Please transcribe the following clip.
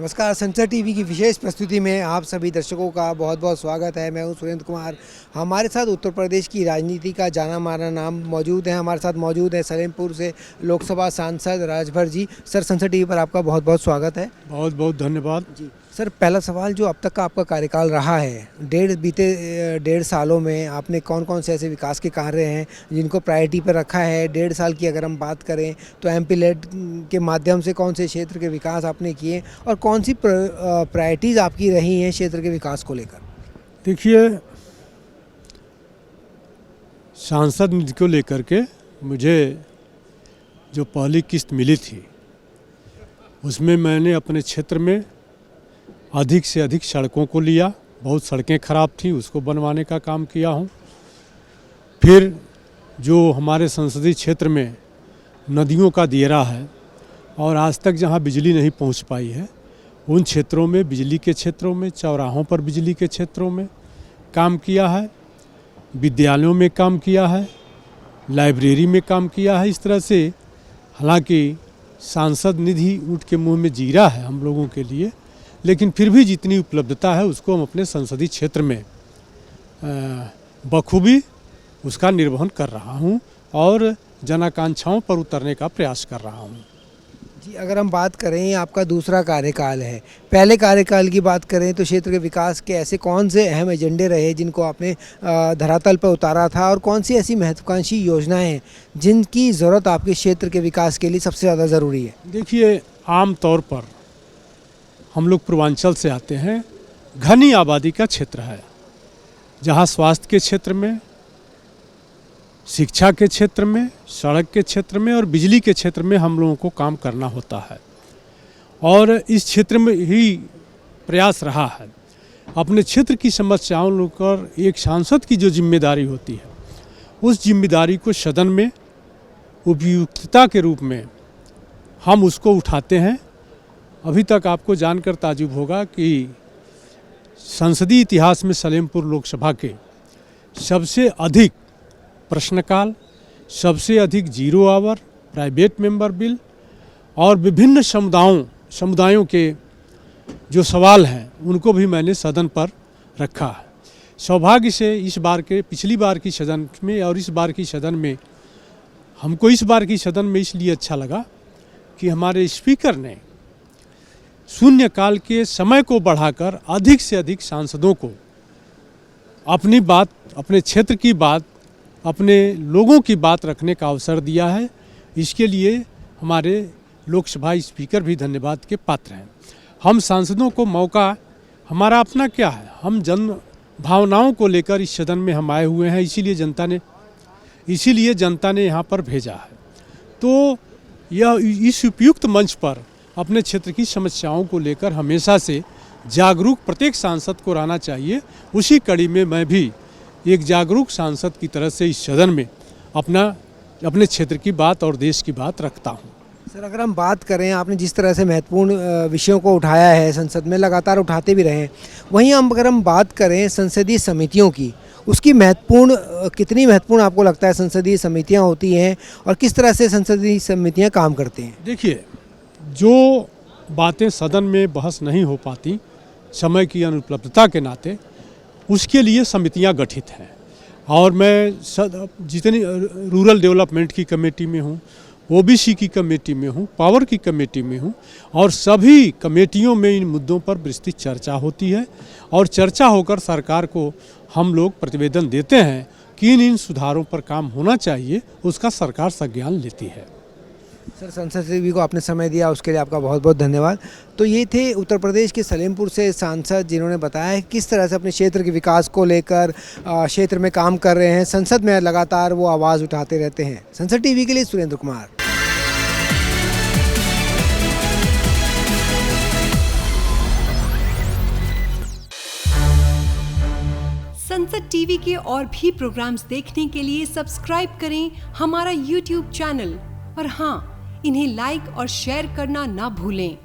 नमस्कार, संसद टीवी की विशेष प्रस्तुति में आप सभी दर्शकों का बहुत बहुत स्वागत है। मैं हूं सुरेंद्र कुमार। हमारे साथ उत्तर प्रदेश की राजनीति का जाना माना नाम मौजूद है। हमारे साथ मौजूद है सलेमपुर से लोकसभा सांसद राजभर जी। सर, संसद टीवी पर आपका बहुत बहुत स्वागत है। बहुत बहुत धन्यवाद जी सर, पहला सवाल, जो अब तक का आपका कार्यकाल रहा है, बीते डेढ़ सालों में आपने कौन कौन से ऐसे विकास के कार्य हैं जिनको प्रायोरिटी पर रखा है? 1.5 साल की अगर हम बात करें तो एमपी लेड के माध्यम से कौन से क्षेत्र के विकास आपने किए और कौन सी प्रायोरिटीज़ आपकी रही हैं क्षेत्र के विकास को लेकर? देखिए, सांसद निधि को लेकर के मुझे जो पहली किस्त मिली थी उसमें मैंने अपने क्षेत्र में अधिक से अधिक सड़कों को लिया। बहुत सड़कें ख़राब थी, उसको बनवाने का काम किया हूँ। फिर जो हमारे संसदीय क्षेत्र में नदियों का दियरा है और आज तक जहाँ बिजली नहीं पहुँच पाई है, उन क्षेत्रों में, बिजली के क्षेत्रों में, चौराहों पर बिजली के क्षेत्रों में काम किया है। विद्यालयों में काम किया है, लाइब्रेरी में काम किया है। इस तरह से हालांकि सांसद निधि ऊँट के मुँह में जीरा है हम लोगों के लिए, लेकिन फिर भी जितनी उपलब्धता है उसको हम अपने संसदीय क्षेत्र में बखूबी उसका निर्वहन कर रहा हूं और जनाकांक्षाओं पर उतरने का प्रयास कर रहा हूं। जी, अगर हम बात करें, आपका दूसरा कार्यकाल है, पहले कार्यकाल की बात करें तो क्षेत्र के विकास के ऐसे कौन से अहम एजेंडे रहे जिनको आपने धरातल पर उतारा था, और कौन सी ऐसी महत्वाकांक्षी योजनाएं हैं जिनकी ज़रूरत आपके क्षेत्र के विकास के लिए सबसे ज़्यादा ज़रूरी है? देखिए, आम तौर पर हम लोग पूर्वांचल से आते हैं, घनी आबादी का क्षेत्र है, जहाँ स्वास्थ्य के क्षेत्र में, शिक्षा के क्षेत्र में, सड़क के क्षेत्र में और बिजली के क्षेत्र में हम लोगों को काम करना होता है। और इस क्षेत्र में ही प्रयास रहा है। अपने क्षेत्र की समस्याओं लेकर एक सांसद की जो जिम्मेदारी होती है, उस जिम्मेदारी को सदन में उपयुक्तता के रूप में हम उसको उठाते हैं। अभी तक आपको जानकर ताजुब होगा कि संसदीय इतिहास में सलेमपुर लोकसभा के सबसे अधिक प्रश्नकाल, सबसे अधिक zero hour, private member bill और विभिन्न समुदायों के जो सवाल हैं उनको भी मैंने सदन पर रखा है। सौभाग्य से इस बार के, पिछली बार की सदन में और इस बार की सदन में, हमको इस बार की सदन में इसलिए अच्छा लगा कि हमारे स्पीकर ने शून्यकाल के समय को बढ़ाकर अधिक से अधिक सांसदों को अपनी बात, अपने क्षेत्र की बात, अपने लोगों की बात रखने का अवसर दिया है। इसके लिए हमारे लोकसभा स्पीकर भी धन्यवाद के पात्र हैं। हम सांसदों को मौका, हमारा अपना क्या है, हम जन भावनाओं को लेकर इस सदन में हम आए हुए हैं, इसीलिए जनता ने यहाँ पर भेजा है। तो यह इस उपयुक्त मंच पर अपने क्षेत्र की समस्याओं को लेकर हमेशा से जागरूक प्रत्येक सांसद को रहना चाहिए। उसी कड़ी में मैं भी एक जागरूक सांसद की तरह से इस सदन में अपने क्षेत्र की बात और देश की बात रखता हूँ। सर, अगर हम बात करें, आपने जिस तरह से महत्वपूर्ण विषयों को उठाया है, संसद में लगातार उठाते भी रहे हैं, वहीं अगर हम बात करें संसदीय समितियों की, उसकी कितनी महत्वपूर्ण आपको लगता है संसदीय समितियां होती हैं और किस तरह से संसदीय समितियां काम करती हैं? देखिए, जो बातें सदन में बहस नहीं हो पाती समय की अनुपलब्धता के नाते, उसके लिए समितियां गठित हैं। और मैं जितनी रूरल डेवलपमेंट की कमेटी में हूँ, ओबीसी की कमेटी में हूँ, पावर की कमेटी में हूँ, और सभी कमेटियों में इन मुद्दों पर विस्तृत चर्चा होती है और चर्चा होकर सरकार को हम लोग प्रतिवेदन देते हैं कि इन सुधारों पर काम होना चाहिए, उसका सरकार संज्ञान लेती है। सर, संसद टीवी को आपने समय दिया, उसके लिए आपका बहुत बहुत धन्यवाद। तो ये थे उत्तर प्रदेश के सलेमपुर से सांसद, जिन्होंने बताया है किस तरह से अपने क्षेत्र के विकास को लेकर क्षेत्र में काम कर रहे हैं। संसद में लगातार वो आवाज़ उठाते रहते हैं। संसद टीवी के लिए सुरेंद्र कुमार। संसद टीवी के और भी प्रोग्राम्स देखने के लिए सब्सक्राइब करें हमारा YouTube चैनल, और हाँ, इन्हें लाइक और शेयर करना ना भूलें।